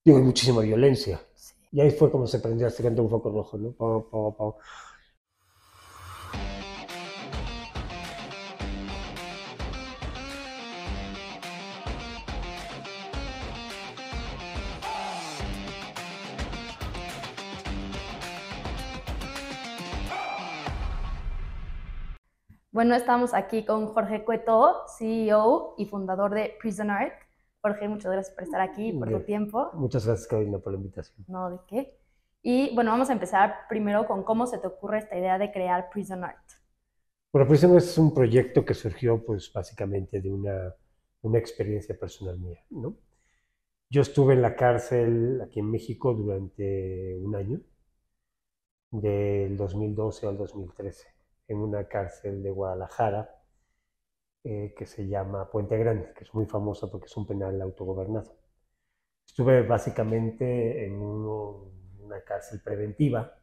Digo, hay muchísima violencia. Sí. Y ahí fue como se prendió este canto un foco rojo, ¿no? Pau, pau, pau. Bueno, estamos aquí con Jorge Cueto, CEO y fundador de Prison Art. Jorge, muchas gracias por estar aquí, por tu Bien. tiempo. Muchas gracias, Carolina, por la invitación. No, ¿de qué? Y bueno, vamos a empezar primero con cómo se te ocurre esta idea de crear Prison Art. Bueno, Prison es un proyecto que surgió, pues, básicamente de una experiencia personal mía, ¿no? Yo estuve en la cárcel aquí en México durante un año, del 2012 al 2013, en una cárcel de Guadalajara que se llama Puente Grande, que es muy famosa porque es un penal autogobernado. Estuve básicamente en una cárcel preventiva,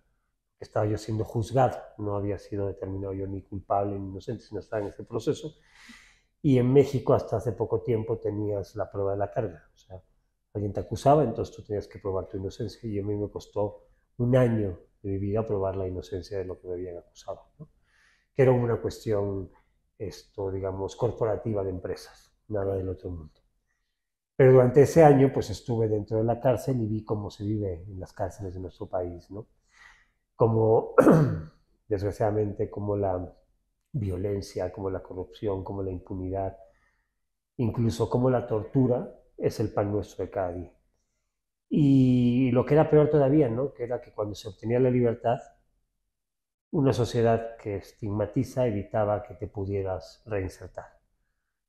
que estaba yo siendo juzgado, no había sido determinado yo ni culpable ni inocente, sino estaba en ese proceso. Y en México hasta hace poco tiempo tenías la prueba de la carga, o sea, alguien te acusaba, entonces tú tenías que probar tu inocencia y a mí me costó un año de mi vida probar la inocencia de lo que me habían acusado, ¿no? Que era una cuestión, digamos, corporativa de empresas, nada Okay. del otro mundo. Pero durante ese año, pues estuve dentro de la cárcel y vi cómo se vive en las cárceles de nuestro país, ¿no? Como, desgraciadamente, como la violencia, como la corrupción, como la impunidad, incluso como la tortura es el pan nuestro de cada día. Y lo que era peor todavía, ¿no? Que era que cuando se obtenía la libertad, una sociedad que estigmatiza evitaba que te pudieras reinsertar.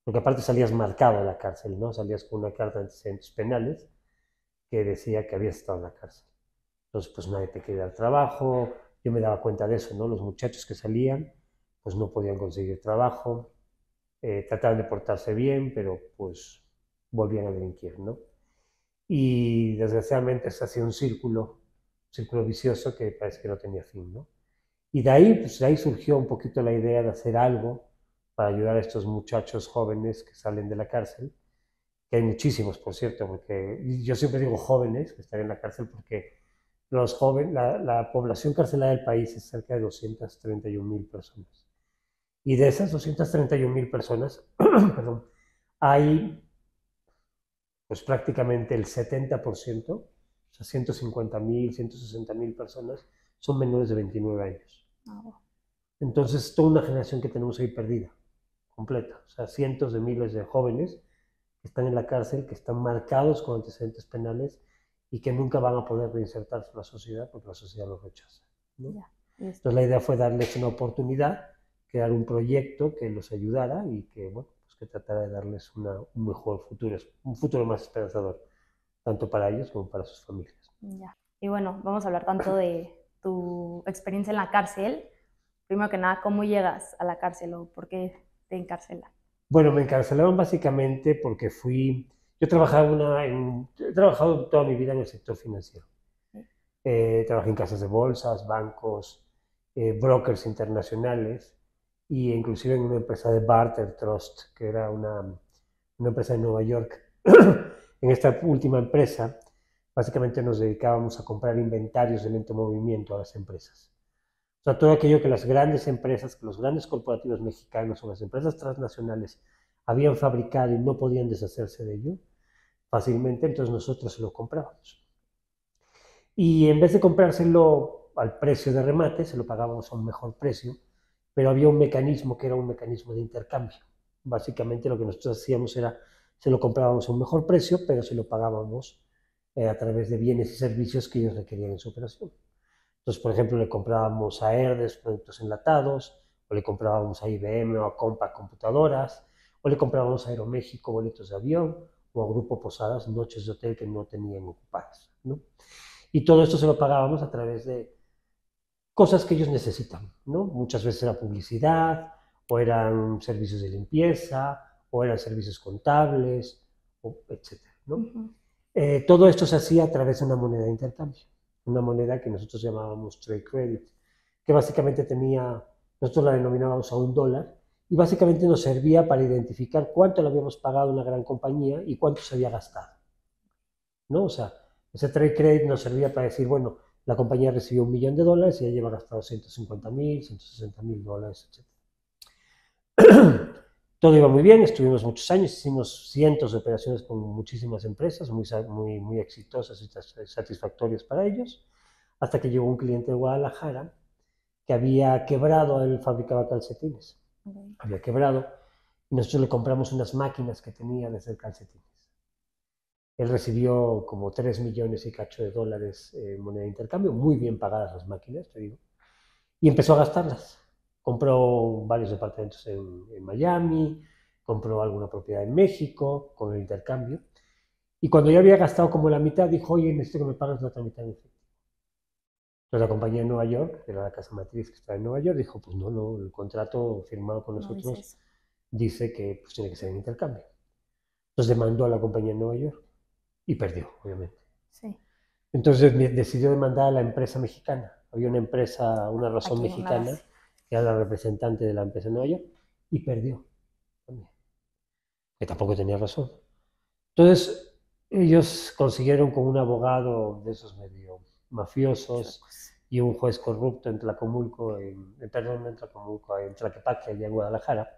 Porque aparte salías marcado de la cárcel, ¿no? Salías con una carta de antecedentes penales que decía que habías estado en la cárcel. Entonces, pues nadie te quería dar trabajo. Yo me daba cuenta de eso, ¿no? Los muchachos que salían, pues no podían conseguir trabajo, trataban de portarse bien, pero pues volvían a delinquir, ¿no? Y desgraciadamente se hacía un círculo vicioso que parece que no tenía fin, ¿no? Y de ahí, pues de ahí surgió un poquito la idea de hacer algo para ayudar a estos muchachos jóvenes que salen de la cárcel, que hay muchísimos, por cierto, porque yo siempre digo jóvenes que están en la cárcel porque los jóvenes, la población carcelaria del país es cerca de 231.000 personas. Y de esas 231.000 personas, perdón, hay pues prácticamente el 70%, o sea, 150.000, 160.000 personas, son menores de 29 años. Oh, Entonces, toda una generación que tenemos ahí perdida, completa. O sea, cientos de miles de jóvenes que están en la cárcel, que están marcados con antecedentes penales y que nunca van a poder reinsertarse en la sociedad porque la sociedad los rechaza, ¿no? ya. Entonces, la idea fue darles una oportunidad, crear un proyecto que los ayudara y que, bueno, pues que tratara de darles un mejor futuro, un futuro más esperanzador, tanto para ellos como para sus familias. Ya. Y bueno, vamos a hablar tanto de tu experiencia en la cárcel. Primero que nada, ¿cómo llegas a la cárcel o por qué te encarcelan? Bueno, me encarcelaron básicamente porque yo trabajaba he trabajado toda mi vida en el sector financiero. Sí. Trabajé en casas de bolsas, bancos, brokers internacionales y inclusive en una empresa de Barter Trust, que era una empresa de Nueva York. En esta última empresa, básicamente nos dedicábamos a comprar inventarios de lento movimiento a las empresas. O sea, todo aquello que las grandes empresas, que los grandes corporativos mexicanos o las empresas transnacionales habían fabricado y no podían deshacerse de ello fácilmente, entonces nosotros se lo comprábamos. Y en vez de comprárselo al precio de remate, se lo pagábamos a un mejor precio, pero había un mecanismo que era un mecanismo de intercambio. Básicamente lo que nosotros hacíamos era, se lo comprábamos a un mejor precio, pero se lo pagábamos a través de bienes y servicios que ellos requerían en su operación. Entonces, por ejemplo, le comprábamos a Herdes productos enlatados, o le comprábamos a IBM o a Compaq computadoras, o le comprábamos a Aeroméxico boletos de avión, o a Grupo Posadas noches de hotel que no tenían ocupadas, ¿no? Y todo esto se lo pagábamos a través de cosas que ellos necesitan, ¿no? Muchas veces era publicidad, o eran servicios de limpieza, o eran servicios contables, etcétera, ¿no? Ujú. Todo esto se hacía a través de una moneda de intercambio, una moneda que nosotros llamábamos trade credit, que básicamente nosotros la denominábamos a $1, y básicamente nos servía para identificar cuánto le habíamos pagado a una gran compañía y cuánto se había gastado, ¿no? O sea, Ese trade credit nos servía para decir, bueno, la compañía recibió $1.000.000 y ya lleva gastado 150.000, $160.000, etc. Todo iba muy bien, estuvimos muchos años, hicimos cientos de operaciones con muchísimas empresas, muy exitosas y satisfactorias para ellos, hasta que llegó un cliente de Guadalajara que había quebrado, él fabricaba calcetines, había quebrado, y nosotros le compramos unas máquinas que tenía de hacer calcetines. Él recibió como 3 millones y cacho de dólares en moneda de intercambio, muy bien pagadas las máquinas, te digo, y empezó a gastarlas. Compró varios departamentos en Miami, compró alguna propiedad en México con el intercambio, y cuando ya había gastado como la mitad, dijo, oye, necesito que me pagues la otra mitad en efectivo. Entonces la compañía en Nueva York, que era la casa matriz que estaba en Nueva York, dijo, pues no, el contrato firmado con No dice nosotros eso. dice que pues, tiene que ser en intercambio. Entonces demandó a la compañía en Nueva York y perdió, obviamente. Sí. Entonces decidió demandar a la empresa mexicana. Había una empresa, una razón Aquí, una mexicana, base. que era la representante de la empresa en Nueva York, y perdió también, que tampoco tenía razón. Entonces, ellos consiguieron con un abogado de esos medio mafiosos Chuecos. y un juez corrupto en Tlacomulco, perdón, en Tlacomulco, en Tlaquepaque, allá en Guadalajara,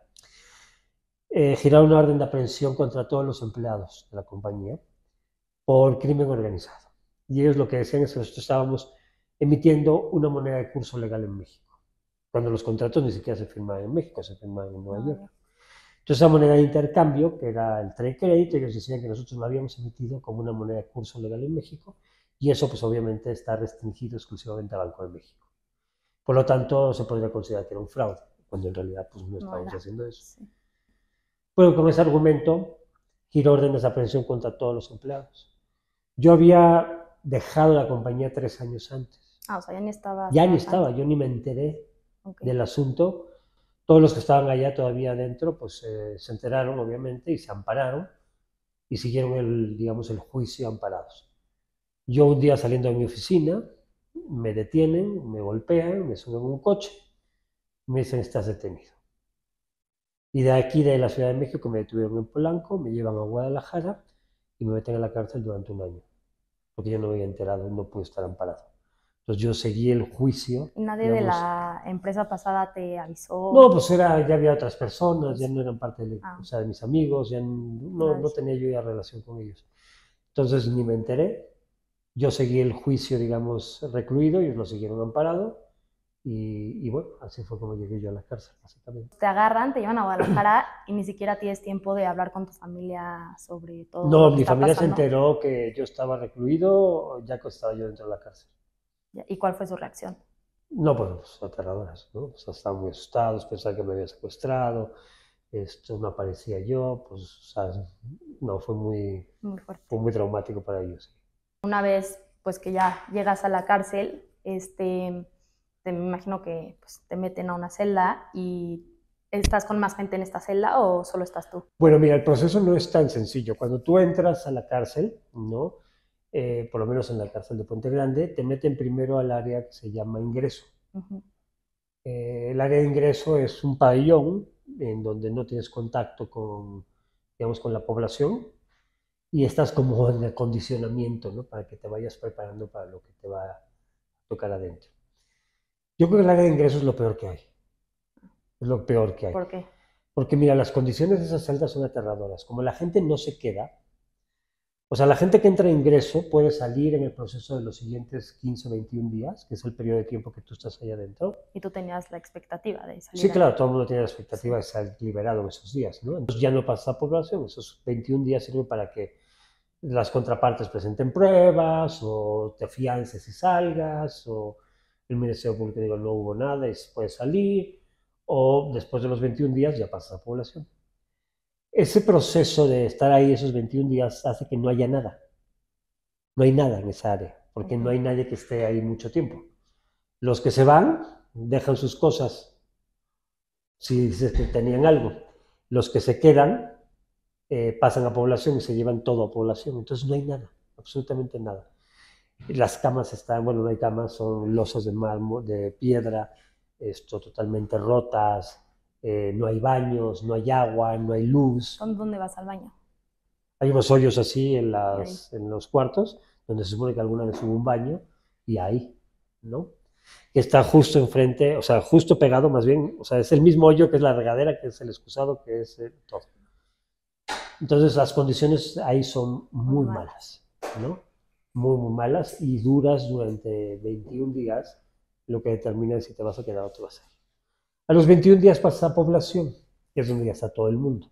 girar una orden de aprehensión contra todos los empleados de la compañía por crimen organizado. Y ellos lo que decían es que nosotros estábamos emitiendo una moneda de curso legal en México, cuando los contratos ni siquiera se firmaban en México, se firmaban en Nueva No, York. ya. Entonces, esa moneda de intercambio, que era el trade credit, ellos decían que nosotros lo habíamos emitido como una moneda de curso legal en México, y eso pues obviamente está restringido exclusivamente al Banco de México. Por lo tanto, se podría considerar que era un fraude, cuando en realidad pues no No estábamos era. haciendo eso. Sí. Bueno, con ese argumento, giró órdenes de aprehensión contra todos los empleados. Yo había dejado la compañía 3 años antes. Ah, o sea, ya ni estabas Ya ni trabajando. estaba, yo ni me enteré Ok. del asunto. Todos los que estaban allá todavía adentro, pues se enteraron, obviamente, y se ampararon y siguieron digamos, el juicio amparados. Yo un día saliendo de mi oficina, me detienen, me golpean, me suben a un coche, me dicen, estás detenido. Y de aquí, de la Ciudad de México, me detuvieron en Polanco, me llevan a Guadalajara y me meten en la cárcel durante un año, porque yo no me había enterado, no pude estar amparado. Entonces yo seguí el juicio, ¿Y nadie de digamos. la empresa pasada te No, avisó? pues ya había otras personas, ya Otros. no eran parte Ah, o sea, de mis amigos, ya nada de no eso. tenía yo ya relación con ellos. Entonces ni me enteré, yo seguí el juicio, digamos, recluido, ellos lo siguieron amparado, y bueno, así fue como llegué yo a la cárcel, básicamente. Te agarran, te llevan a Guadalajara y ni siquiera tienes tiempo de hablar con tu familia sobre todo lo No, que mi está familia se pasando. enteró que yo estaba recluido, ya que estaba yo dentro de la cárcel. ¿Y cuál fue su reacción? No, pues aterradoras, ¿no? Pues estaban muy asustados, pensaban que me había secuestrado, esto no aparecía yo, pues, o sea, no, Muy fuerte. fue muy traumático para ellos. Una vez pues que ya llegas a la cárcel, me imagino que pues, te meten a una celda y ¿estás con más gente en esta celda o solo estás tú? Bueno, mira, el proceso no es tan sencillo. Cuando tú entras a la cárcel, ¿no? Por lo menos en la cárcel de Puente Grande, te meten primero al área que se llama ingreso. Ujú. El área de ingreso es un pabellón en donde no tienes contacto con, digamos, con la población y estás como en acondicionamiento, ¿no? Para que te vayas preparando para lo que te va a tocar adentro. Yo creo que el área de ingreso es lo peor que hay. Es lo peor que hay. ¿Por qué? Porque mira, las condiciones de esas celdas son aterradoras. Como la gente no se queda, o sea, la gente que entra a ingreso puede salir en el proceso de los siguientes 15 o 21 días, que es el periodo de tiempo que tú estás ahí adentro. Y tú tenías la expectativa de Sí, salir a... claro, todo el mundo tiene la expectativa Sí. de ser liberado en esos días, ¿no? Entonces ya no pasa población, esos 21 días sirven para que las contrapartes presenten pruebas o te afiances y salgas, o el Ministerio Público diga no hubo nada y puedes salir, o después de los 21 días ya pasa a población. Ese proceso de estar ahí esos 21 días hace que no haya nada. No hay nada en esa área, porque no Okay. hay nadie que esté ahí mucho tiempo. Los que se van dejan sus cosas si dices que tenían algo. Los que se quedan pasan a población y se llevan todo a población. Entonces no hay nada, absolutamente nada. Las camas están, bueno, no hay camas, son losas de mármol, de piedra, esto totalmente rotas, no hay baños, no hay agua, no hay luz. ¿Dónde vas al baño? Hay unos hoyos así Y ahí. en los cuartos, donde se supone que alguna vez hubo un baño, y ahí, ¿no? Que está justo enfrente, o sea, justo pegado más bien, o sea, es el mismo hoyo que es la regadera, que es el excusado, que es todo. Entonces las condiciones ahí son Muy muy malas. malas, ¿no? Muy, muy malas y duras durante 21 días, lo que determina si te vas a quedar o te vas a ir. A los 21 días pasa a población, que es donde ya está todo el mundo.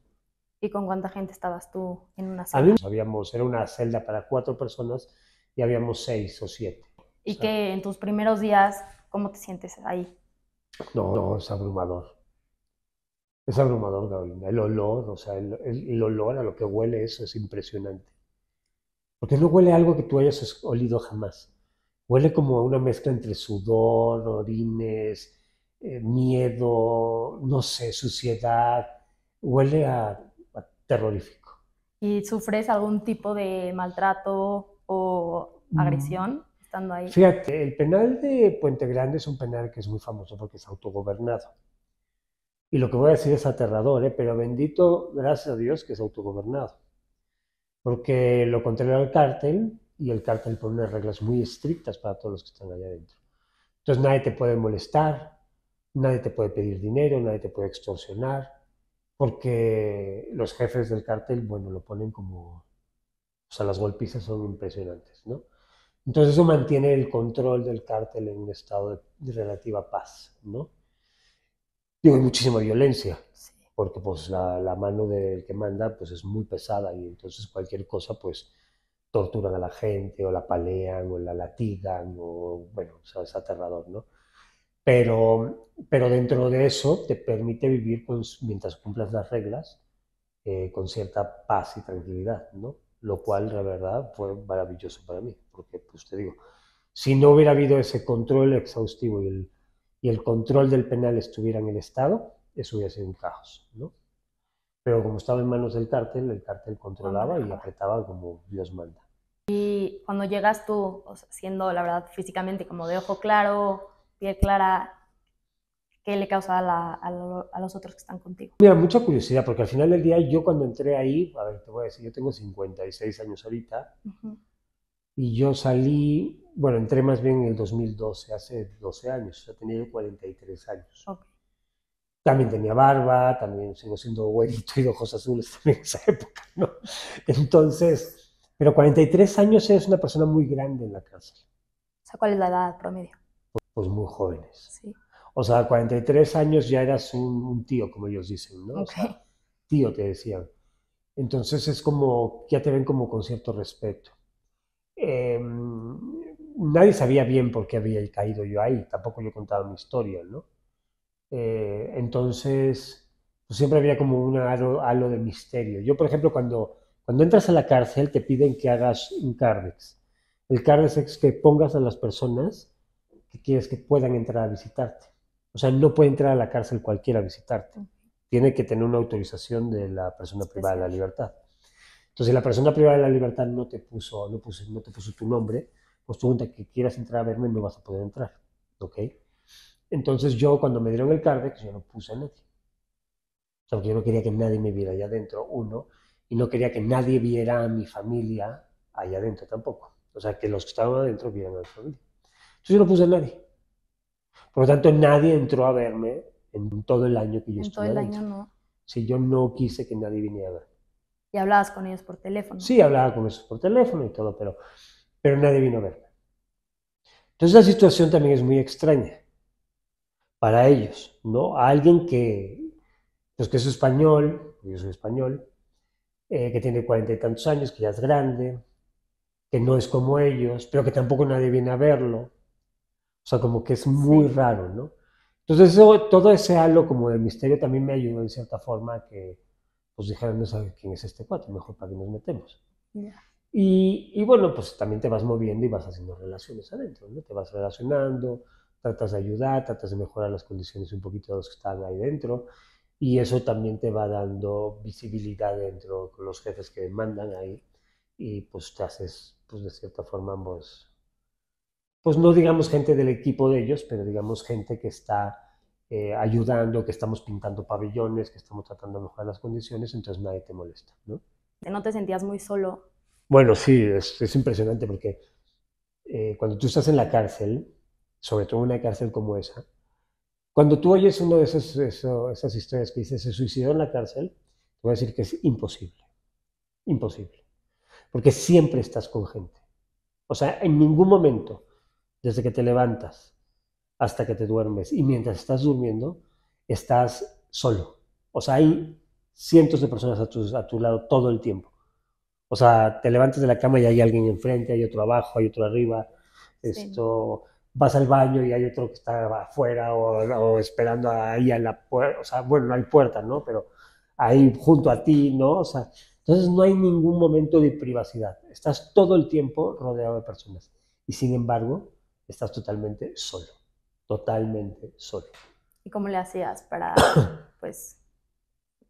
¿Y con cuánta gente estabas tú en una A mí celda? era una celda para 4 personas y habíamos 6 o 7. O Y sea, que en tus primeros días, ¿cómo te sientes ahí? no, no, es abrumador. Es abrumador, Carolina. El olor, o sea, el olor a lo que huele eso es impresionante. Porque no huele a algo que tú hayas olido jamás. Huele como a una mezcla entre sudor, orines, miedo, no sé, suciedad. Huele a terrorífico. ¿Y sufres algún tipo de maltrato o Mm, agresión estando ahí? Fíjate, el penal de Puente Grande es un penal que es muy famoso porque es autogobernado. Y lo que voy a decir es aterrador, ¿eh? Pero bendito, gracias a Dios, que es autogobernado. Porque lo contrario al cártel, y el cártel pone unas reglas muy estrictas para todos los que están allá adentro. Entonces nadie te puede molestar, nadie te puede pedir dinero, nadie te puede extorsionar, porque los jefes del cártel, bueno, lo ponen como, o sea, las golpizas son impresionantes, ¿no? Entonces eso mantiene el control del cártel en un estado de relativa paz, ¿no? Digo, hay muchísima violencia, Sí. porque pues la mano del que manda pues es muy pesada y entonces cualquier cosa pues torturan a la gente o la palean o la latigan o bueno, o sea, es aterrador, ¿no? Pero dentro de eso te permite vivir mientras cumplas las reglas con cierta paz y tranquilidad, ¿no? Lo cual, la verdad, fue maravilloso para mí, porque, pues te digo, si no hubiera habido ese control exhaustivo y el control del penal estuviera en el Estado, eso hubiera sido un caos, ¿no? Pero como estaba en manos del cártel, el cártel Lo controlaba y manejaba. apretaba como Dios manda. Y cuando llegas tú, o sea, siendo la verdad físicamente como de ojo claro, piel clara, ¿qué le causa a los otros que están contigo? Mira, mucha curiosidad, porque al final del día yo cuando entré ahí, a ver, te voy a decir, yo tengo 56 años ahorita, Ujú. y yo salí, bueno, entré más bien en el 2012, hace 12 años, o sea, tenía yo 43 años. Ok. También tenía barba, también sigo siendo güerito y de ojos azules también en esa época, ¿no? Entonces, pero 43 años es una persona muy grande en la cárcel, O sea, ¿cuál es la edad promedio? pues muy jóvenes. Sí. O sea, 43 años ya eras un tío, como ellos dicen, ¿no? O Ok. sea, tío te decían. Entonces es como, ya te ven como con cierto respeto. Nadie sabía bien por qué había caído yo ahí, tampoco yo contaba mi historia, ¿no? Entonces, pues siempre había como un halo de misterio. Yo, por ejemplo, cuando entras a la cárcel te piden que hagas un CARDEX. El CARDEX es que pongas a las personas que quieres que puedan entrar a visitarte. O sea, no puede entrar a la cárcel cualquiera a visitarte. Tiene que tener una autorización de la persona privada de la Especial. libertad. Entonces, si la persona privada de la libertad no te puso tu nombre, pues tú que quieras entrar a verme no vas a poder entrar. ¿Ok? Entonces yo cuando me dieron el Cardex, yo no puse a nadie. O sea, porque yo no quería que nadie me viera allá adentro, uno, y no quería que nadie viera a mi familia allá adentro tampoco. O sea, que los que estaban adentro vieran a mi familia. Entonces yo no puse a nadie. Por lo tanto, nadie entró a verme en todo el año que yo En todo estuve el año adentro. no. Si yo no quise que nadie viniera a verme. Y hablabas con ellos por teléfono. Sí, hablaba con ellos por teléfono y todo, pero nadie vino a verme. Entonces la situación también es muy extraña para ellos, ¿no? A alguien pues que es español, yo soy español, que tiene 40 y tantos años, que ya es grande, que no es como ellos, pero que tampoco nadie viene a verlo. O sea, como que es muy Sí. raro, ¿no? Entonces, todo ese halo como del misterio también me ayudó en cierta forma a que, pues dijeran, no sabe quién es este cuate, mejor para que nos metemos. Ya. Y bueno, pues también te vas moviendo y vas haciendo relaciones adentro, ¿no? Te vas relacionando, tratas de ayudar, tratas de mejorar las condiciones un poquito de los que están ahí dentro. Y eso también te va dando visibilidad dentro con los jefes que mandan ahí. Y pues te haces, pues de cierta forma, pues no digamos gente del equipo de ellos, pero digamos gente que está ayudando, que estamos pintando pabellones, que estamos tratando de mejorar las condiciones, entonces nadie te molesta, ¿no? ¿No te sentías muy solo? Bueno, sí, es impresionante porque cuando tú estás en la cárcel, sobre todo en una cárcel como esa, cuando tú oyes una de esas historias que dice se suicidó en la cárcel, te voy a decir que es imposible, imposible, porque siempre estás con gente. O sea, en ningún momento, desde que te levantas hasta que te duermes y mientras estás durmiendo, estás solo. O sea, hay cientos de personas a tu lado todo el tiempo. O sea, te levantas de la cama y hay alguien enfrente, hay otro abajo, hay otro arriba. Sí. Vas al baño y hay otro que está afuera o esperando ahí a la puerta. O sea, bueno, no hay puerta, ¿no? Pero ahí junto a ti, ¿no? O sea, entonces no hay ningún momento de privacidad. Estás todo el tiempo rodeado de personas. Y sin embargo, estás totalmente solo. Totalmente solo. ¿Y cómo le hacías para, pues,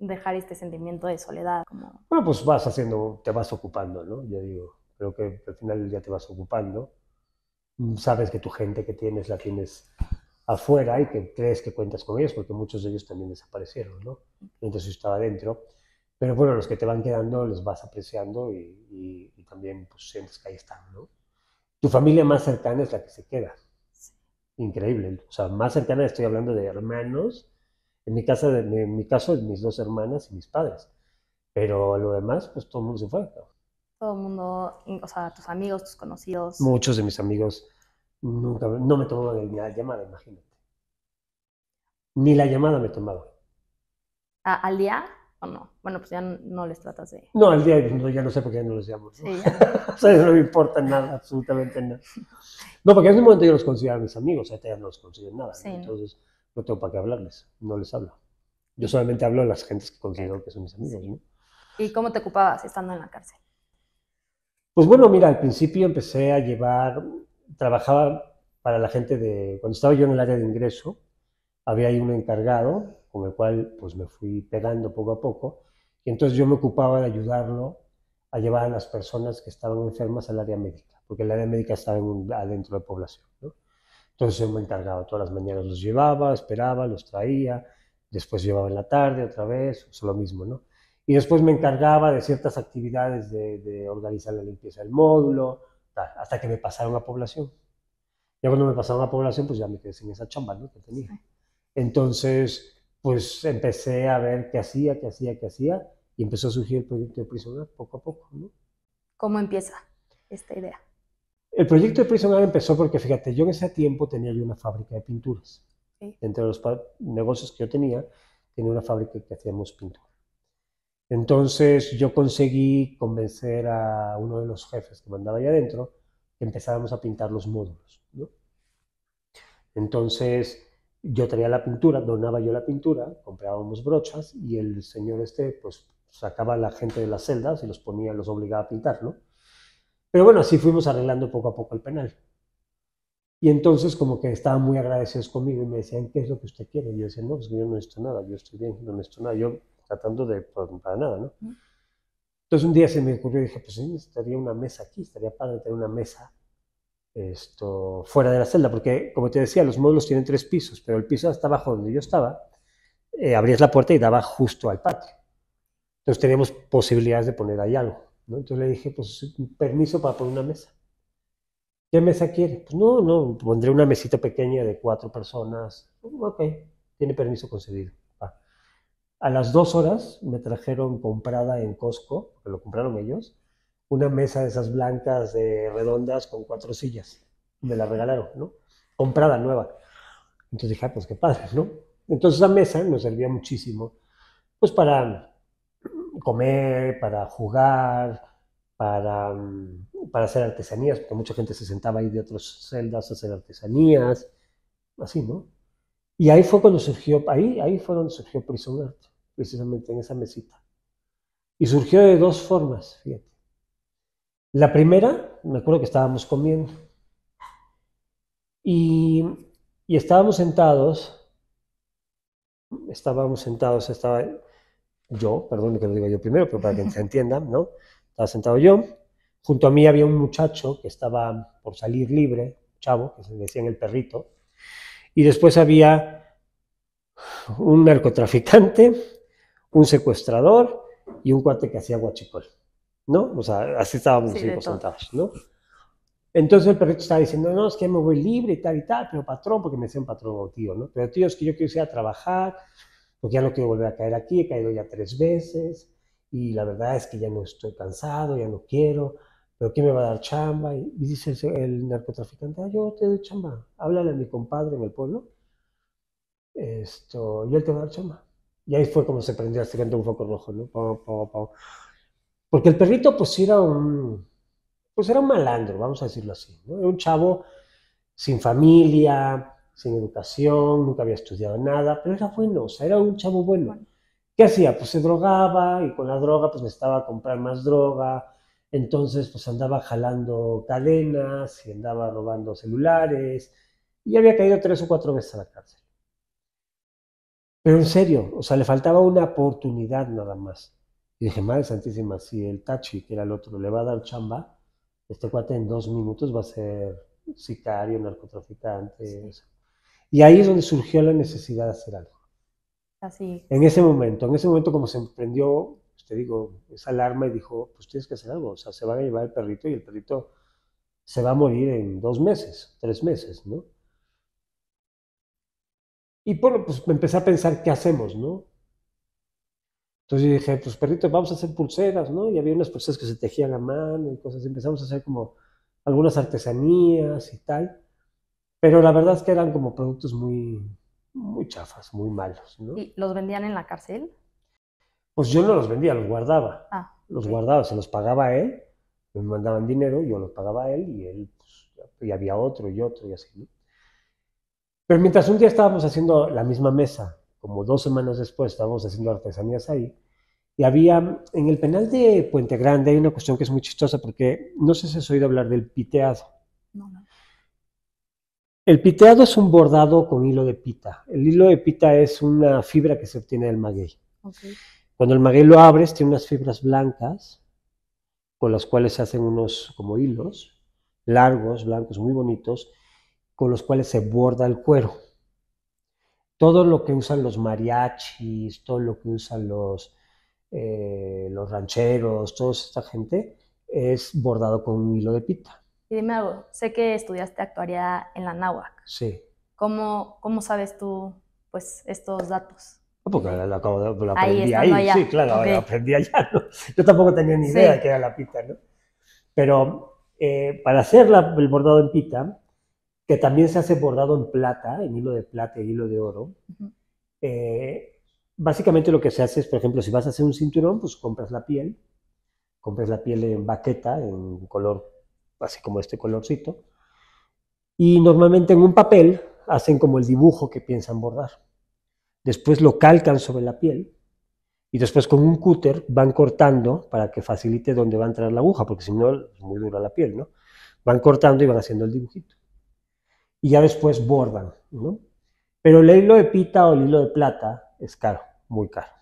dejar este sentimiento de soledad? Como... Bueno, pues vas haciendo, te vas ocupando, ¿no? Yo digo, creo que al final del día te vas ocupando. Sabes que tu gente que tienes la tienes afuera y que crees que cuentas con ellos, porque muchos de ellos también desaparecieron, ¿no? Mientras yo estaba dentro. Pero bueno, los que te van quedando les vas apreciando y también pues sientes que ahí están, ¿no? Tu familia más cercana es la que se queda. Increíble. O sea, más cercana estoy hablando de hermanos. En mi caso, mis dos hermanas y mis padres. Pero lo demás, pues todo el mundo se fue. Todo el mundo, o sea, tus amigos, tus conocidos, Muchos de mis amigos nunca, no me tomaban ni la llamada, imagínate. Ni la llamada me tomaban. al día o no. Bueno, pues ya no les tratas de... No, al día ya no sé por qué ya no los llamo, ¿no? Sí, ya. O sea, no me importa nada, absolutamente nada. No, porque en ese momento yo los consideraba mis amigos, ahorita ya no los considero nada, Sí, ¿no? ¿no? Entonces no tengo para qué hablarles, no les hablo. Yo Y, solamente hablo a las gentes que considero que son mis amigos, sí. ¿no? ¿Y cómo te ocupabas estando en la cárcel? Pues bueno, mira, al principio empecé a llevar, trabajaba para la gente de, cuando estaba yo en el área de ingreso, había ahí un encargado con el cual pues me fui pegando poco a poco y entonces yo me ocupaba de ayudarlo a llevar a las personas que estaban enfermas al área médica, porque el área médica estaba adentro de población, ¿no? Entonces yo me encargaba, todas las mañanas los llevaba, esperaba, los traía, después llevaba en la tarde otra vez, o sea, lo mismo, ¿no? Y después me encargaba de ciertas actividades de organizar la limpieza del módulo, tal, hasta que me pasaron a población. Ya cuando me pasaron a población, pues ya me quedé sin esa chamba, ¿no? Que tenía. Sí. Entonces, pues empecé a ver qué hacía, qué hacía, qué hacía, y empezó a surgir el proyecto de Prisoner poco a poco, ¿no? ¿Cómo empieza esta idea? El proyecto de Prisoner empezó porque, fíjate, yo en ese tiempo tenía yo una fábrica de pinturas. Sí. Entre los negocios que yo tenía una fábrica que hacíamos pintura. Entonces yo conseguí convencer a uno de los jefes que mandaba ahí adentro que empezáramos a pintar los módulos, ¿no? Entonces yo traía la pintura, donaba yo la pintura, comprábamos brochas y el señor este pues sacaba a la gente de las celdas y los ponía, los obligaba a pintar, ¿no? Pero bueno, así fuimos arreglando poco a poco el penal. Y entonces como que estaban muy agradecidos conmigo y me decían, ¿qué es lo que usted quiere? Y yo decía, no, pues yo no necesito nada, yo estoy bien, no necesito nada, yo tratando de, pues, para nada, ¿no? Entonces un día se me ocurrió y dije, pues sí, necesitaría una mesa aquí, estaría padre tener una mesa fuera de la celda, porque como te decía, los módulos tienen 3 pisos, pero el piso hasta abajo donde yo estaba, abrías la puerta y daba justo al patio. Entonces teníamos posibilidades de poner ahí algo, ¿no? Entonces le dije, pues permiso para poner una mesa. ¿Qué mesa quiere? Pues no, pondré una mesita pequeña de 4 personas. Ok, tiene permiso concedido. Va. A las 2 horas me trajeron comprada en Costco, que lo compraron ellos, una mesa de esas blancas redondas con 4 sillas. Me la regalaron, ¿no? Comprada, nueva. Entonces dije, pues qué padre, ¿no? Entonces esa mesa nos servía muchísimo, pues para comer, para jugar, para hacer artesanías, porque mucha gente se sentaba ahí de otras celdas a hacer artesanías, así, ¿no? Y ahí fue cuando surgió, ahí fue donde surgió Prison Art, precisamente en esa mesita. Y surgió de 2 formas, fíjate. La primera, me acuerdo que estábamos comiendo y, y estaba yo, perdón que lo diga yo primero, pero para que se entienda, ¿no? Estaba sentado yo, junto a mí había un muchacho que estaba por salir libre, chavo, que se le decía el perrito, y después había un narcotraficante, un secuestrador y un cuate que hacía guachicol. ¿no? O sea, así estábamos Sí, los de cinco todo. sentados, ¿no? Entonces el perrito estaba diciendo, no, es que me voy libre y tal, pero patrón, porque me decían patrón o tío, ¿no? Pero tío, es que yo quiero ir a trabajar, porque ya no quiero volver a caer aquí, he caído ya 3 veces, y la verdad es que ya no estoy cansado, ya no quiero, pero ¿quién me va a dar chamba? Y dice el narcotraficante, ah, yo te doy chamba, háblale a mi compadre en el pueblo, y él te va a dar chamba. Y ahí fue como se prendió este un foco rojo, ¿no? Porque el perrito, pues era un malandro, vamos a decirlo así, ¿no? Era un chavo sin familia, sin educación, nunca había estudiado nada, pero era bueno, o sea, era un chavo bueno. Bueno, ¿Qué hacía? Pues se drogaba y con la droga pues necesitaba comprar más droga, entonces pues andaba jalando cadenas y andaba robando celulares y había caído 3 o 4 veces a la cárcel. Pero en serio, o sea, le faltaba una oportunidad nada más. Y dije, Madre Santísima, si el Tachi, que era el otro, le va a dar chamba, este cuate en 2 minutos va a ser sicario, narcotraficante. sí, Y ahí es donde surgió la necesidad de hacer algo. así. En ese momento como se prendió, pues te digo, esa alarma y dijo, pues tienes que hacer algo, o sea, se va a llevar el perrito y el perrito se va a morir en 2 meses, 3 meses, ¿no? Y bueno, pues me empecé a pensar qué hacemos, ¿no? Entonces yo dije, pues perrito, vamos a hacer pulseras, ¿no? Y había unas pulseras que se tejían a mano y cosas, y empezamos a hacer como algunas artesanías y tal, pero la verdad es que eran como productos muy, muy chafas, muy malos, ¿no? ¿Y los vendían en la cárcel? Pues yo no los vendía, los guardaba. Ah, Los ok. guardaba, se los pagaba a él, me mandaban dinero, yo los pagaba a él y él, pues, y había otro y otro y así, ¿no? Pero mientras un día estábamos haciendo la misma mesa, como 2 semanas después estábamos haciendo artesanías ahí, y había, en el penal de Puente Grande hay una cuestión que es muy chistosa porque no sé si has oído hablar del piteado. No, no. El piteado es un bordado con hilo de pita. El hilo de pita es una fibra que se obtiene del maguey. Ok. Cuando el maguey lo abres, tiene unas fibras blancas con las cuales se hacen unos como hilos largos, blancos, muy bonitos, con los cuales se borda el cuero. Todo lo que usan los mariachis, todo lo que usan los rancheros, toda esta gente, es bordado con un hilo de pita. Y dime algo, sé que estudiaste actuaría en la náhuac. Sí. ¿Cómo sabes tú, pues, estos datos? Porque lo Ahí, aprendí estando ahí, sí, allá. claro, Ok. lo aprendí allá, ¿no? Yo tampoco tenía ni idea de Sí. qué era la pita, ¿no? Pero para hacer el bordado en pita, que también se hace bordado en plata, en hilo de plata y hilo de oro, Ujú. eh, básicamente lo que se hace es, por ejemplo, si vas a hacer un cinturón, pues compras la piel en baqueta, en color, así como este colorcito, y normalmente en un papel hacen como el dibujo que piensan bordar. Después lo calcan sobre la piel y después con un cúter van cortando para que facilite donde va a entrar la aguja, porque si no es muy dura la piel, ¿no? Van cortando y van haciendo el dibujito. Y ya después bordan, ¿no? Pero el hilo de pita o el hilo de plata es caro, muy caro.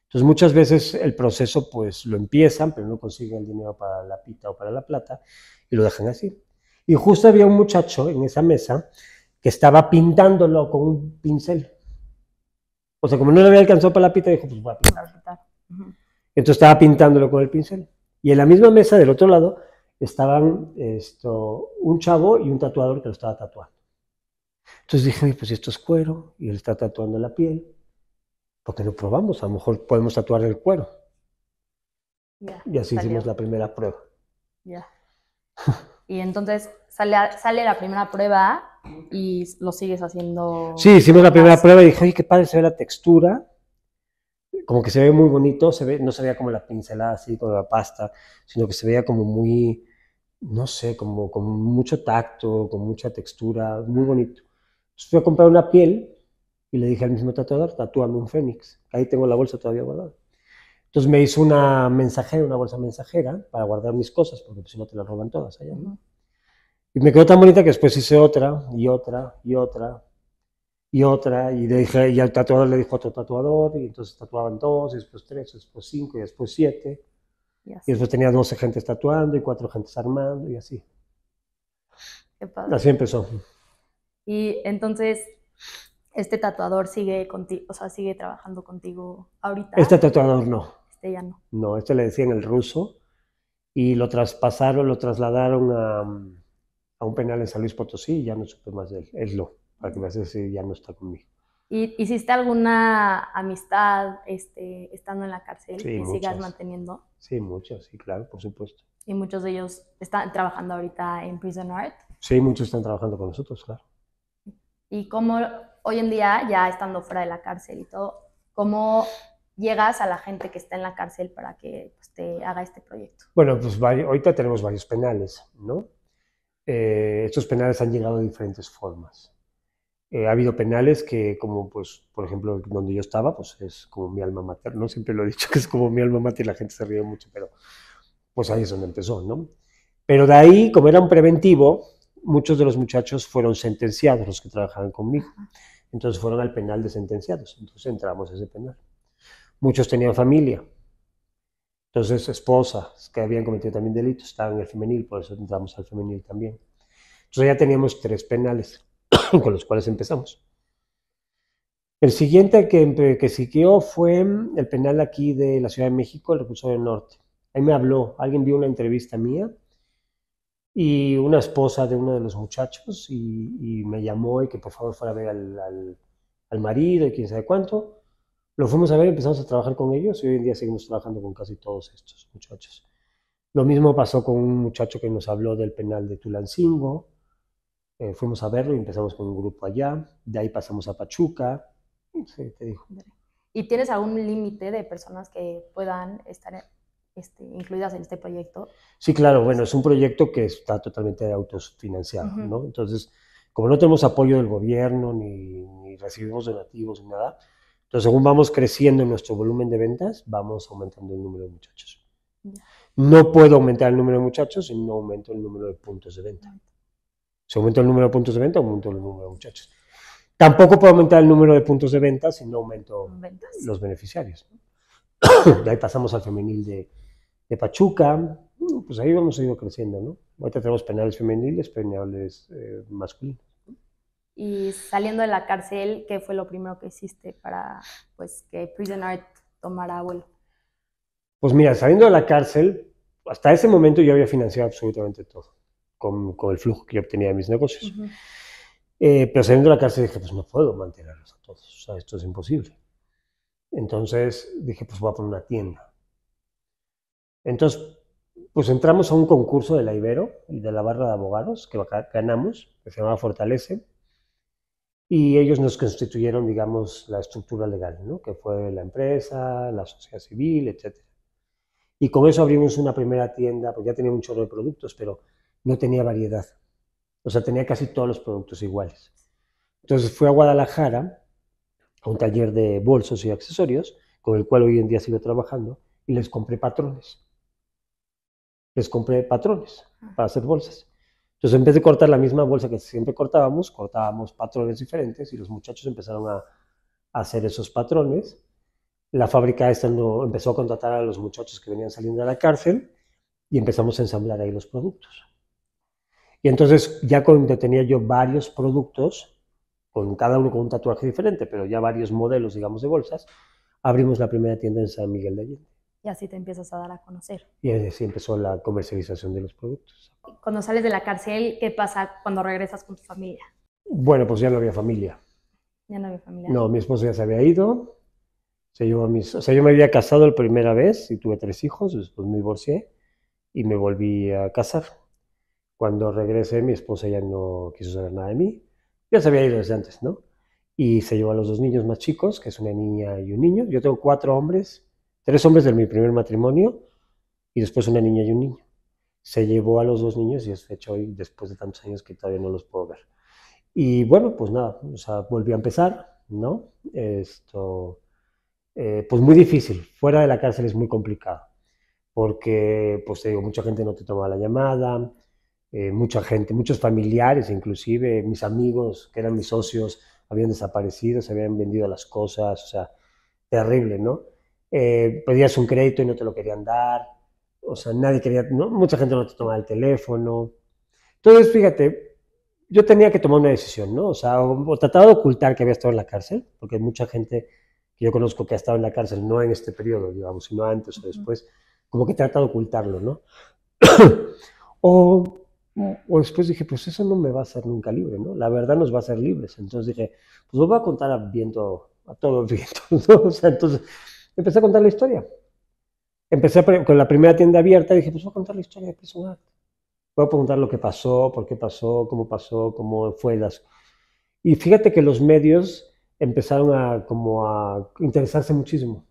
Entonces muchas veces el proceso pues lo empiezan, pero no consiguen el dinero para la pita o para la plata y lo dejan así. Y justo había un muchacho en esa mesa que estaba pintándolo con un pincel. O sea, como no le había alcanzado para la pita, dijo, pues voy a pintar. Para quitar. Ujú. Entonces estaba pintándolo con el pincel. Y en la misma mesa del otro lado estaban un chavo y un tatuador que lo estaba tatuando. Entonces dije, oye, pues esto es cuero y él está tatuando la piel. ¿Por qué no probamos? A lo mejor podemos tatuar el cuero. Ya, Y así hicimos salió. la primera prueba. Ya. Y entonces sale la primera prueba y lo sigues Sí, haciendo hicimos como la primera más. prueba y dije, oye, qué padre se ve la textura. Como que se ve muy bonito, no se veía como la pincelada así con la pasta, sino que se veía como muy, no sé, como con mucho tacto, con mucha textura, muy bonito. Entonces fui a comprar una piel y le dije al mismo tatuador, tatúame un fénix. Ahí tengo la bolsa todavía guardada. Entonces me hizo una bolsa mensajera para guardar mis cosas, porque si no te las roban todas allá, ¿no? Ujú. Y me quedó tan bonita que después hice otra, y otra, y otra, y otra, y le dije, y al tatuador le dijo a otro tatuador, y entonces tatuaban dos, y después tres, y después cinco, y después siete, Y y así. después tenía 12 gentes tatuando, y 4 gentes armando, y así. Qué Así padre. empezó. Y entonces, este tatuador sigue contigo, o sea, sigue trabajando contigo Este ahorita. tatuador no, Este ya no. no, este le decían el ruso, y lo trasladaron a un penal en San Luis Potosí y ya no supe más de él. Para que me haces decir, ya no está conmigo. ¿Y hiciste alguna amistad estando en la cárcel Sí, que sigas muchas. manteniendo? Sí, muchos, sí, claro, por supuesto. Y muchos de ellos están trabajando ahorita en Prison Art. Sí, muchos están trabajando con nosotros, claro. Y cómo hoy en día, ya estando fuera de la cárcel y todo, cómo llegas a la gente que está en la cárcel para que pues, te haga este proyecto. Bueno, pues ahorita tenemos varios penales, ¿no? Estos penales han llegado de diferentes formas. Ha habido penales que, como pues, por ejemplo, donde yo estaba, pues es como mi alma mater, ¿no? Siempre lo he dicho que es como mi alma mater y la gente se ríe mucho, pero pues ahí es donde empezó, ¿no? Pero de ahí, como era un preventivo, muchos de los muchachos fueron sentenciados, los que trabajaban conmigo. Entonces fueron al penal de sentenciados. Entonces entramos a ese penal. Muchos tenían familia. Entonces, esposas que habían cometido también delitos estaban en el femenil, por eso entramos al femenil también. Entonces ya teníamos 3 penales con los cuales empezamos. El siguiente que siguió fue el penal aquí de la Ciudad de México, el Reclusorio Norte. Ahí me habló, alguien vio una entrevista mía y una esposa de uno de los muchachos y me llamó y que por favor fuera a ver al marido y quién sabe cuánto. Lo fuimos a ver, empezamos a trabajar con ellos y hoy en día seguimos trabajando con casi todos estos muchachos. Lo mismo pasó con un muchacho que nos habló del penal de Tulancingo. Fuimos a verlo y empezamos con un grupo allá. De ahí pasamos a Pachuca. Sí, te digo. ¿Y tienes algún límite de personas que puedan estar incluidas en este proyecto? Sí, claro, bueno, es un proyecto que está totalmente autofinanciado, ¿no? Entonces, como no tenemos apoyo del gobierno, ni recibimos donativos, ni nada, entonces según vamos creciendo en nuestro volumen de ventas, vamos aumentando el número de muchachos. No puedo aumentar el número de muchachos si no aumento el número de puntos de venta. Si aumento el número de puntos de venta, aumento el número de muchachos. Tampoco puedo aumentar el número de puntos de venta si no aumento los beneficiarios. De ahí pasamos al femenil de Pachuca, pues ahí hemos ido creciendo, ¿no? Ahorita tenemos penales femeniles, penales masculinos. Y saliendo de la cárcel, ¿qué fue lo primero que hiciste para pues, que Prison Art tomara vuelo? Pues mira, saliendo de la cárcel, hasta ese momento yo había financiado absolutamente todo, con el flujo que yo obtenía de mis negocios. Pero saliendo de la cárcel dije, pues no puedo mantenerlos a todos, o sea, esto es imposible. Entonces dije, pues voy a poner una tienda. Entonces, pues entramos a un concurso de la Ibero y de la barra de abogados que ganamos, que se llamaba Fortalece, y ellos nos constituyeron, digamos, la estructura legal, ¿no? Que fue la empresa, la sociedad civil, etc. Y con eso abrimos una primera tienda, porque ya tenía un chorro de productos, pero no tenía variedad. O sea, tenía casi todos los productos iguales. Entonces fui a Guadalajara, a un taller de bolsos y accesorios, con el cual hoy en día sigo trabajando, y les compré patrones. Para hacer bolsas. Entonces, en vez de cortar la misma bolsa que siempre cortábamos patrones diferentes y los muchachos empezaron a hacer esos patrones. La fábrica empezó a contratar a los muchachos que venían saliendo de la cárcel y empezamos a ensamblar ahí los productos. Y entonces, ya cuando tenía yo varios productos, con cada uno con un tatuaje diferente, pero ya varios modelos, digamos, de bolsas, abrimos la primera tienda en San Miguel de Allende. Y así te empiezas a dar a conocer. Y así empezó la comercialización de los productos. Cuando sales de la cárcel, ¿qué pasa cuando regresas con tu familia? Bueno, pues ya no había familia. Ya no había familia. No, mi esposo ya se había ido. Yo me había casado la primera vez y tuve 3 hijos, después me divorcié y me volví a casar. Cuando regresé, mi esposa ya no quiso saber nada de mí. Ya se había ido desde antes, ¿no? Y se llevó a los 2 niños más chicos, que es una niña y un niño. Yo tengo 4 hombres, 3 hombres de mi primer matrimonio y después una niña y un niño. Se llevó a los 2 niños y es fecha hoy, después de tantos años que todavía no los puedo ver. Y bueno, pues nada, o sea, volví a empezar, ¿no? Pues muy difícil. Fuera de la cárcel es muy complicado, porque, pues te digo, mucha gente no te toma la llamada, mucha gente, muchos familiares, inclusive mis amigos, que eran mis socios, habían desaparecido, se habían vendido las cosas, o sea, terrible, ¿no? Pedías un crédito y no te lo querían dar, o sea, nadie quería, ¿no? Mucha gente no te tomaba el teléfono. Entonces, fíjate, yo tenía que tomar una decisión, ¿no? O sea, o trataba de ocultar que había estado en la cárcel, porque hay mucha gente que yo conozco que ha estado en la cárcel, no en este periodo, digamos, sino antes o después, como que trata de ocultarlo, ¿no? O, o después dije, pues eso no me va a hacer nunca libre, ¿no? La verdad nos va a hacer libres. Entonces dije, pues lo voy a contar a viento, a todo el viento, ¿no? O sea, entonces empecé a contar la historia. Empecé con la primera tienda abierta y dije, pues voy a contar la historia de Prison Art. Voy a preguntar lo que pasó, por qué pasó, cómo fue las... Y fíjate que los medios empezaron a como a interesarse muchísimo.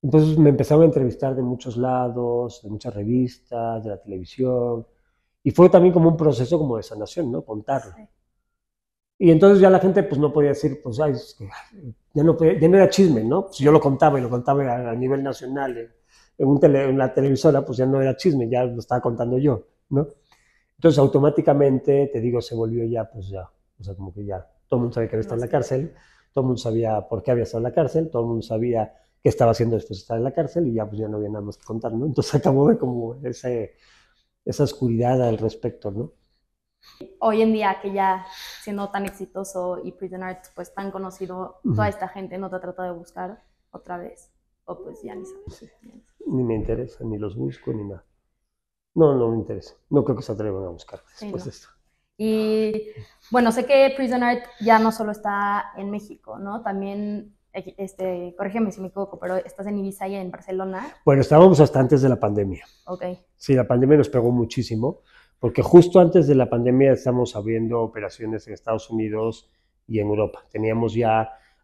Entonces me empezaron a entrevistar de muchos lados, de muchas revistas, de la televisión. Y fue también como un proceso como de sanación, ¿no? Contarlo. Sí. Y entonces ya la gente pues no podía decir, pues, ay, es que ya no era chisme, ¿no? Si yo lo contaba y lo contaba a nivel nacional, en la televisora, pues ya no era chisme, ya lo estaba contando yo, ¿no? Entonces automáticamente, te digo, se volvió ya, pues ya, o sea, como que ya todo el mundo sabía que había estado en la cárcel, todo el mundo sabía por qué había estado en la cárcel, todo el mundo sabía qué estaba haciendo después de estar en la cárcel y ya pues ya no había nada más que contar, ¿no? Entonces acabó de como esa oscuridad al respecto, ¿no? Hoy en día que ya siendo tan exitoso y Prison Art pues tan conocido, toda esta gente no te trata de buscar otra vez, o pues ya ni sabes. Sí. Ni me interesa, ni los busco, ni nada. No, no me interesa. No creo que se atrevan a buscar después de esto. Y bueno, sé que Prison Art ya no solo está en México, ¿no? También, corrígeme si me equivoco, pero estás en Ibiza y en Barcelona. Bueno, estábamos hasta antes de la pandemia. Ok. Sí, la pandemia nos pegó muchísimo, porque justo antes de la pandemia estamos abriendo operaciones en Estados Unidos y en Europa.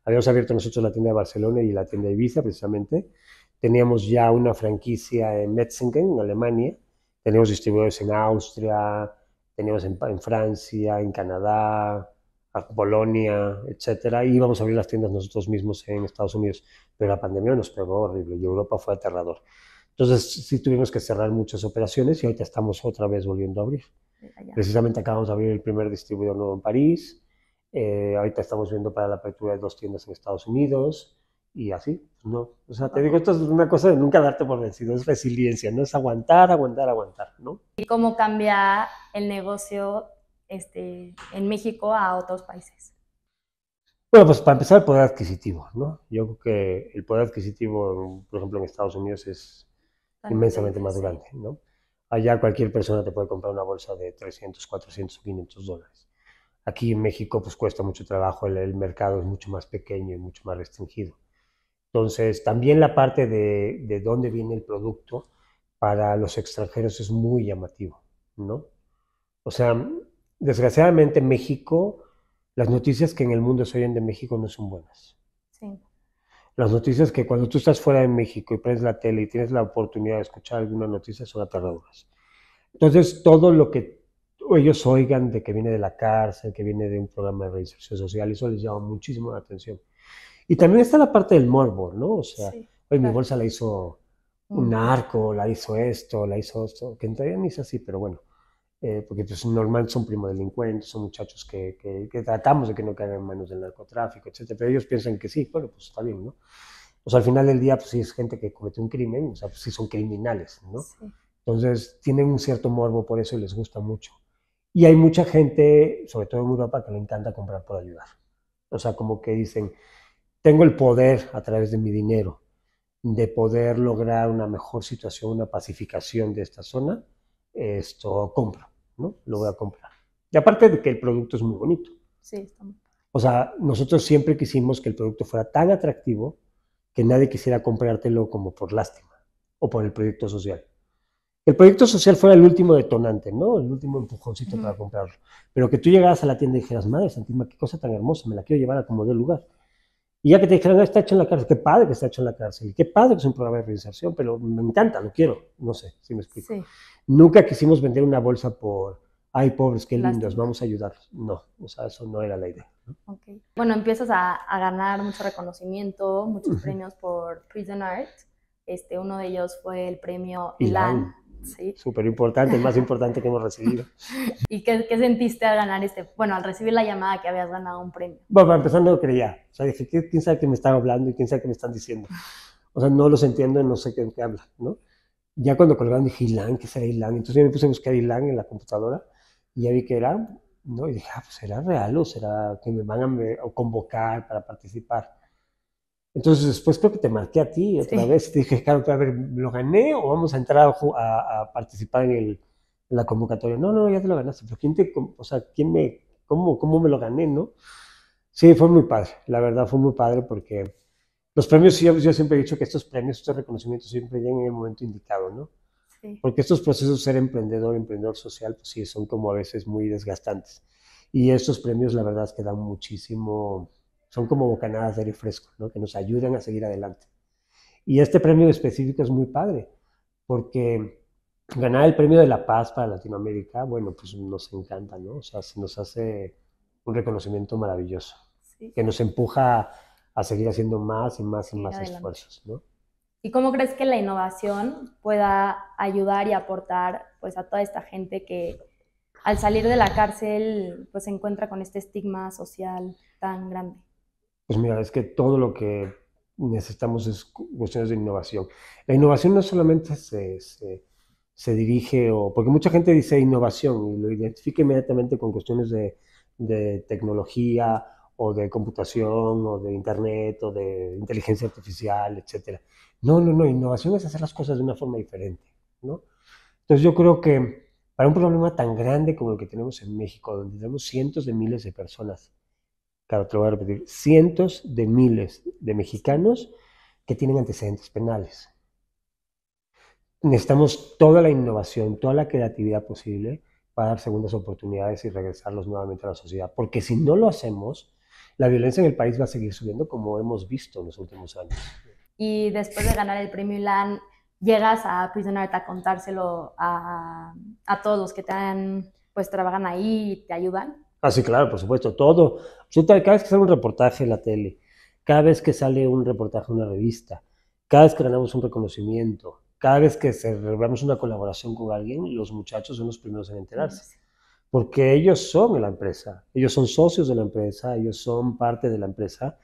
Habíamos abierto nosotros la tienda de Barcelona y la tienda de Ibiza, precisamente. Teníamos ya una franquicia en Metzingen, en Alemania. Teníamos distribuidores en Austria, teníamos en Francia, en Canadá, Polonia, etcétera. Y íbamos a abrir las tiendas nosotros mismos en Estados Unidos. Pero la pandemia nos pegó horrible y Europa fue aterrador. Entonces sí tuvimos que cerrar muchas operaciones y ahorita estamos otra vez volviendo a abrir. Precisamente acabamos de abrir el primer distribuidor nuevo en París. Ahorita estamos viendo para la apertura de 2 tiendas en Estados Unidos y así, ¿no? O sea, te digo, esto es una cosa de nunca darte por vencido, es resiliencia, ¿no? Es aguantar, aguantar, aguantar, ¿no? ¿Y cómo cambia el negocio en México a otros países? Bueno, pues para empezar el poder adquisitivo, ¿no? Yo creo que el poder adquisitivo, por ejemplo, en Estados Unidos es inmensamente más grande, ¿no? Allá cualquier persona te puede comprar una bolsa de 300, 400, 500 dólares. Aquí en México pues cuesta mucho trabajo, el mercado es mucho más pequeño y mucho más restringido. Entonces, también la parte de dónde viene el producto para los extranjeros es muy llamativo, ¿no? O sea, desgraciadamente México, las noticias que en el mundo se oyen de México no son buenas. Sí. Las noticias que cuando tú estás fuera de México y prendes la tele y tienes la oportunidad de escuchar alguna noticia son aterradoras. Entonces, todo lo que ellos oigan de que viene de la cárcel, que viene de un programa de reinserción social, eso les llama muchísimo la atención. Y también está la parte del morbo, ¿no? O sea, Sí, oye, mi bolsa la hizo un narco, la hizo esto, que en realidad ni es así, pero bueno, porque pues normalmente son primodelincuentes, son muchachos que tratamos de que no caigan en manos del narcotráfico, etcétera, pero ellos piensan que sí, bueno, pues está bien, ¿no? Pues al final del día, pues sí es gente que comete un crimen, o sea, pues sí son criminales, ¿no? sí. Entonces tienen un cierto morbo por eso y les gusta mucho. Y hay mucha gente, sobre todo en Europa, que le encanta comprar por ayudar. O sea, como que dicen, tengo el poder a través de mi dinero de poder lograr una mejor situación, una pacificación de esta zona, esto compro, ¿no? Lo voy a comprar. Y aparte de que el producto es muy bonito. Sí, está muy... O sea, nosotros siempre quisimos que el producto fuera tan atractivo que nadie quisiera comprártelo como por lástima o por el proyecto social. El proyecto social fuera el último detonante, ¿no? El último empujoncito para comprarlo. Pero que tú llegaras a la tienda y dijeras, madre santísima, qué cosa tan hermosa, me la quiero llevar a como dé lugar. Y ya que te dijeran, está hecho en la cárcel, qué padre que está hecho en la cárcel, qué padre que es un programa de reinserción, pero me encanta, lo quiero. No sé si me explico. Sí. Nunca quisimos vender una bolsa por, ay, pobres, qué lindos, vamos a ayudarlos. No, o sea, eso no era la idea, ¿no? Okay. Bueno, empiezas a ganar mucho reconocimiento, muchos premios por Prison Art. Uno de ellos fue el premio Elan. Sí. Súper importante, el más importante que hemos recibido. ¿Y qué sentiste al ganar al recibir la llamada que habías ganado un premio? Bueno, para empezar no lo creía. O sea, dije, ¿quién sabe qué me están hablando y quién sabe qué me están diciendo? O sea, no los entiendo y no sé qué hablan, ¿no? Ya cuando colgaron dije, Ilan, ¿qué será Ilan? Entonces yo me puse a buscar Ilan en la computadora y ya vi que era, ¿no? Y dije, pues será real o será que me van a convocar para participar. Entonces después creo que te marqué a ti otra Sí. vez y te dije, claro, a ver, ¿lo gané o vamos a entrar a participar en la convocatoria? No, no, ya te lo ganaste, pero o sea, cómo me lo gané, ¿no? Sí, fue muy padre, la verdad fue muy padre porque los premios, yo siempre he dicho que estos premios, estos reconocimientos siempre llegan en el momento indicado, ¿no? Sí. Porque estos procesos de ser emprendedor, emprendedor social, pues sí, son como a veces muy desgastantes. Y estos premios, la verdad es que dan muchísimo, son como bocanadas de aire fresco, ¿no? Que nos ayudan a seguir adelante. Y este premio específico es muy padre, porque ganar el premio de la paz para Latinoamérica, bueno, pues nos encanta, ¿no? O sea, se nos hace un reconocimiento maravilloso, Sí. que nos empuja a seguir haciendo más y más y Seguir más adelante. esfuerzos, ¿no? ¿Y cómo crees que la innovación pueda ayudar y aportar pues a toda esta gente que al salir de la cárcel pues se encuentra con este estigma social tan grande? Pues mira, es que todo lo que necesitamos es cuestiones de innovación. La innovación no solamente se dirige, porque mucha gente dice innovación y lo identifica inmediatamente con cuestiones de tecnología o de computación o de internet o de inteligencia artificial, etcétera. No, no, no, innovación es hacer las cosas de una forma diferente, ¿no? Entonces yo creo que para un problema tan grande como el que tenemos en México, donde tenemos cientos de miles de personas, claro, te lo voy a repetir, cientos de miles de Sí. mexicanos que tienen antecedentes penales. Necesitamos toda la innovación, toda la creatividad posible para dar segundas oportunidades y regresarlos nuevamente a la sociedad. Porque si no lo hacemos, la violencia en el país va a seguir subiendo como hemos visto en los últimos años. Y después de ganar el premio Ilan, llegas a Prison Art a contárselo a todos los que te han, pues trabajan ahí y te ayudan. Ah, sí, claro, por supuesto, todo. Absolutamente, cada vez que sale un reportaje en la tele, cada vez que sale un reportaje en una revista, cada vez que ganamos un reconocimiento, cada vez que celebramos una colaboración con alguien, los muchachos son los primeros en enterarse. Porque ellos son la empresa, ellos son socios de la empresa, ellos son parte de la empresa,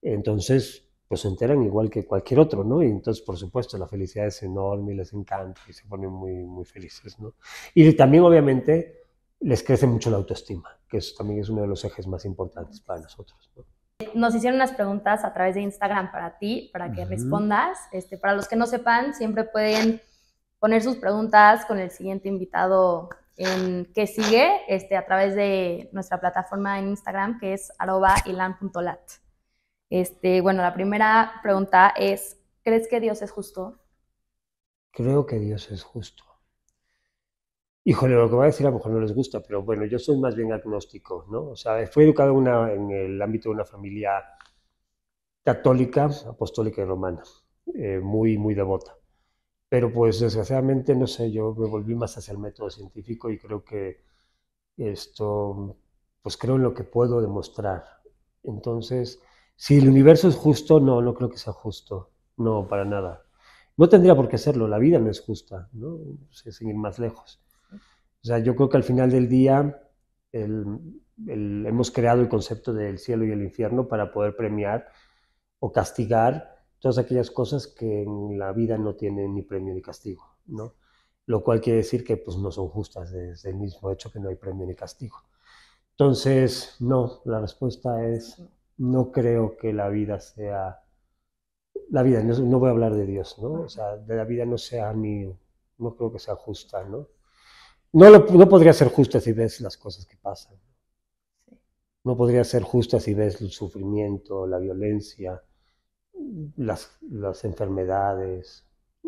entonces pues se enteran igual que cualquier otro, ¿no? Y entonces, por supuesto, la felicidad es enorme y les encanta y se ponen muy, muy felices, ¿no? Y también, obviamente, les crece mucho la autoestima, que eso también es uno de los ejes más importantes para nosotros, ¿no? Nos hicieron unas preguntas a través de Instagram para ti, para que Ujú. respondas. Para los que no sepan, siempre pueden poner sus preguntas con el siguiente invitado en que sigue a través de nuestra plataforma en Instagram, que es @ilan.lat. Bueno, la primera pregunta es, ¿crees que Dios es justo? Creo que Dios es justo. Híjole, lo que voy a decir a lo mejor no les gusta, pero bueno, yo soy más bien agnóstico, ¿no? O sea, fui educado en el ámbito de una familia católica, apostólica y romana, muy, muy devota. Pero pues desgraciadamente, no sé, yo me volví más hacia el método científico y creo que esto, pues creo en lo que puedo demostrar. Entonces, si el universo es justo, no, no creo que sea justo, no, para nada. No tendría por qué serlo, la vida no es justa, ¿no? Sin ir más lejos. O sea, yo creo que al final del día el, hemos creado el concepto del cielo y el infierno para poder premiar o castigar todas aquellas cosas que en la vida no tienen ni premio ni castigo, ¿no? Lo cual quiere decir que pues no son justas desde el mismo hecho que no hay premio ni castigo. Entonces, no, la respuesta es no creo que la vida sea, la vida, no, no voy a hablar de Dios, ¿no? O sea, de la vida no sea ni, no creo que sea justa, ¿no? No podría ser justa si ves las cosas que pasan. No podría ser justa si ves el sufrimiento, la violencia, las enfermedades,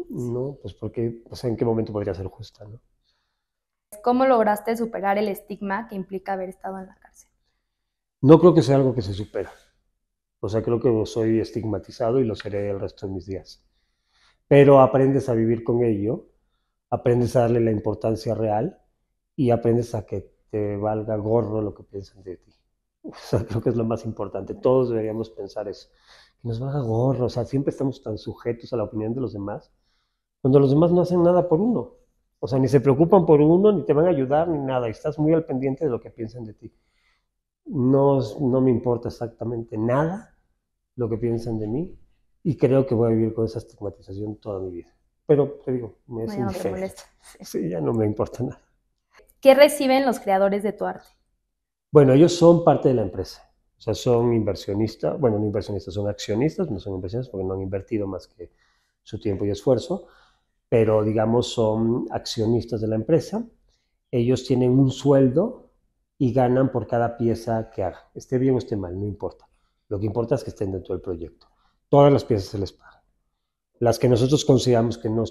¿no? Pues porque, o sea, ¿en qué momento podría ser justa, no? ¿Cómo lograste superar el estigma que implica haber estado en la cárcel? No creo que sea algo que se supera. O sea, creo que soy estigmatizado y lo seré el resto de mis días. Pero aprendes a vivir con ello, aprendes a darle la importancia real y aprendes a que te valga gorro lo que piensan de ti. O sea, creo que es lo más importante. Todos deberíamos pensar eso. Que nos valga gorro. O sea, siempre estamos tan sujetos a la opinión de los demás, cuando los demás no hacen nada por uno. O sea, ni se preocupan por uno, ni te van a ayudar, ni nada. Y estás muy al pendiente de lo que piensan de ti. No, no me importa exactamente nada lo que piensan de mí y creo que voy a vivir con esa estigmatización toda mi vida. Pero te digo, me No, es ya no te indiferente. molesta. Sí. Sí, ya no me importa nada. ¿Qué reciben los creadores de tu arte? Bueno, ellos son parte de la empresa. O sea, son inversionistas, bueno, no inversionistas, son accionistas, no son inversionistas porque no han invertido más que su tiempo y esfuerzo, pero digamos son accionistas de la empresa. Ellos tienen un sueldo y ganan por cada pieza que hagan. Esté bien o esté mal, no importa. Lo que importa es que estén dentro del proyecto. Todas las piezas se les pagan. Las que nosotros consideramos que no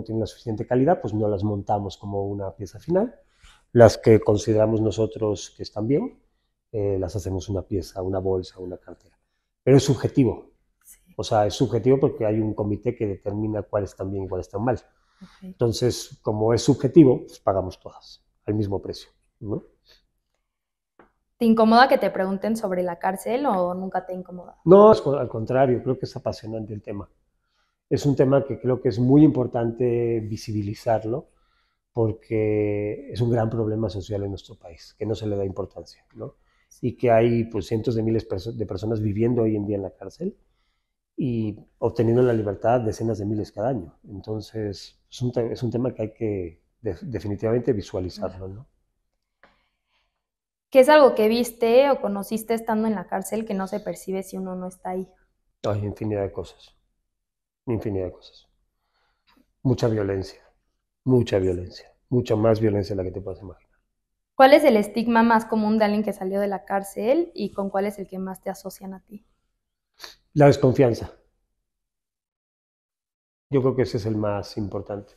tienen la suficiente calidad, pues no las montamos como una pieza final. Las que consideramos nosotros que están bien, las hacemos una pieza, una bolsa, una cartera. Pero es subjetivo. Sí. O sea, es subjetivo porque hay un comité que determina cuáles están bien y cuáles están mal. Okay. Entonces, como es subjetivo, pues pagamos todas al mismo precio, ¿no? ¿Te incomoda que te pregunten sobre la cárcel o nunca te incomoda? No, al contrario, creo que es apasionante el tema. Es un tema que creo que es muy importante visibilizarlo porque es un gran problema social en nuestro país, que no se le da importancia, ¿no? Y que hay pues, cientos de miles de personas viviendo hoy en día en la cárcel y obteniendo la libertad decenas de miles cada año. Entonces, es un tema que hay que definitivamente visualizarlo, ¿no? ¿Qué es algo que viste o conociste estando en la cárcel que no se percibe si uno no está ahí? Hay infinidad de cosas, infinidad de cosas. Mucha violencia, mucha más violencia de la que te puedas imaginar. ¿Cuál es el estigma más común de alguien que salió de la cárcel y con cuál es el que más te asocian a ti? La desconfianza. Yo creo que ese es el más importante.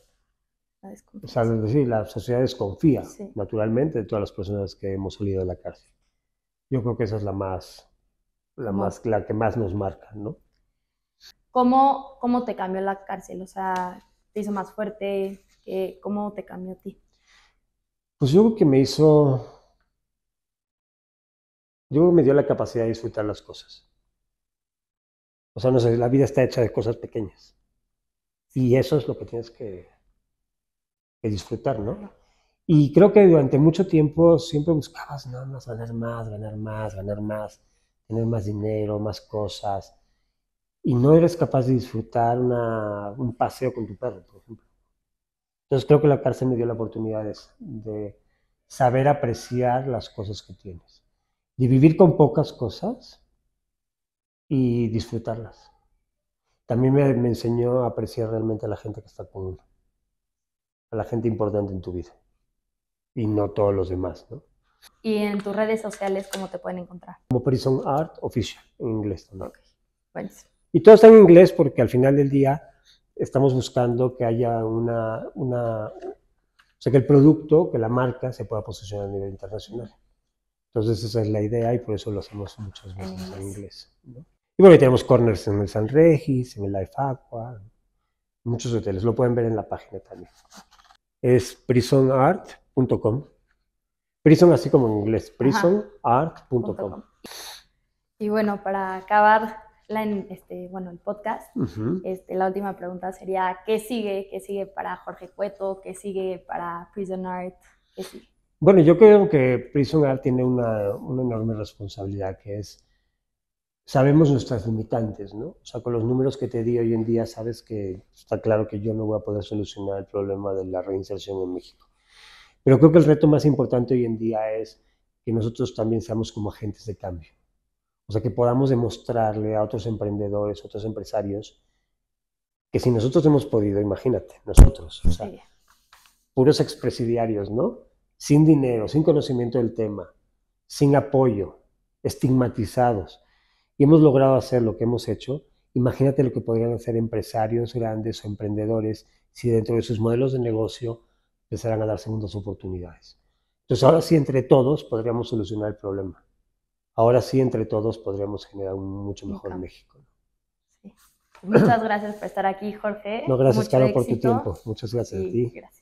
O sea, es decir, la sociedad desconfía, sí, naturalmente, de todas las personas que hemos salido de la cárcel. Yo creo que esa es la que más nos marca, ¿no? ¿Cómo te cambió la cárcel? O sea, ¿te hizo más fuerte? ¿Cómo te cambió a ti? Pues yo creo que me dio la capacidad de disfrutar las cosas. O sea, no sé, la vida está hecha de cosas pequeñas. Y eso es lo que tienes que disfrutar, ¿no? Y creo que durante mucho tiempo siempre buscabas nada más ganar más, ganar más, ganar más, tener más dinero, más cosas. Y no eres capaz de disfrutar un paseo con tu perro, por ejemplo. Entonces creo que la cárcel me dio la oportunidad de saber apreciar las cosas que tienes, de vivir con pocas cosas y disfrutarlas. También me enseñó a apreciar realmente a la gente que está con uno, a la gente importante en tu vida y no todos los demás, ¿no? Y en tus redes sociales, ¿cómo te pueden encontrar? Como Prison Art Official, en inglés también. Okay. Buenísimo. Y todo está en inglés porque al final del día estamos buscando que haya o sea, que el producto, que la marca se pueda posicionar a nivel internacional. Entonces esa es la idea y por eso lo hacemos muchas veces en inglés, ¿no? Y bueno, tenemos corners en el San Regis, en el Life Aqua, muchos hoteles, lo pueden ver en la página también. Es prisonart.com. Prison así como en inglés, prisonart.com. Y bueno, para acabar el podcast, la última pregunta sería, ¿qué sigue? ¿Qué sigue para Jorge Cueto? ¿Qué sigue para Prison Art? ¿Qué sigue? Bueno, yo creo que Prison Art tiene una enorme responsabilidad, que es, sabemos nuestras limitantes, ¿no? O sea, con los números que te di hoy en día, sabes que está claro que yo no voy a poder solucionar el problema de la reinserción en México. Pero creo que el reto más importante hoy en día es que nosotros también seamos como agentes de cambio. O sea, que podamos demostrarle a otros emprendedores, a otros empresarios, que si nosotros hemos podido, imagínate, nosotros, o sea, sí, puros expresidiarios, ¿no? Sin dinero, sin conocimiento del tema, sin apoyo, estigmatizados, y hemos logrado hacer lo que hemos hecho, imagínate lo que podrían hacer empresarios grandes o emprendedores si dentro de sus modelos de negocio empezaran a dar segundas oportunidades. Entonces, ahora sí, entre todos podríamos solucionar el problema. Ahora sí, entre todos podríamos generar un mucho mejor México. Sí. Muchas gracias por estar aquí, Jorge. No, gracias, Caro, por tu tiempo. Muchas gracias a ti. Gracias.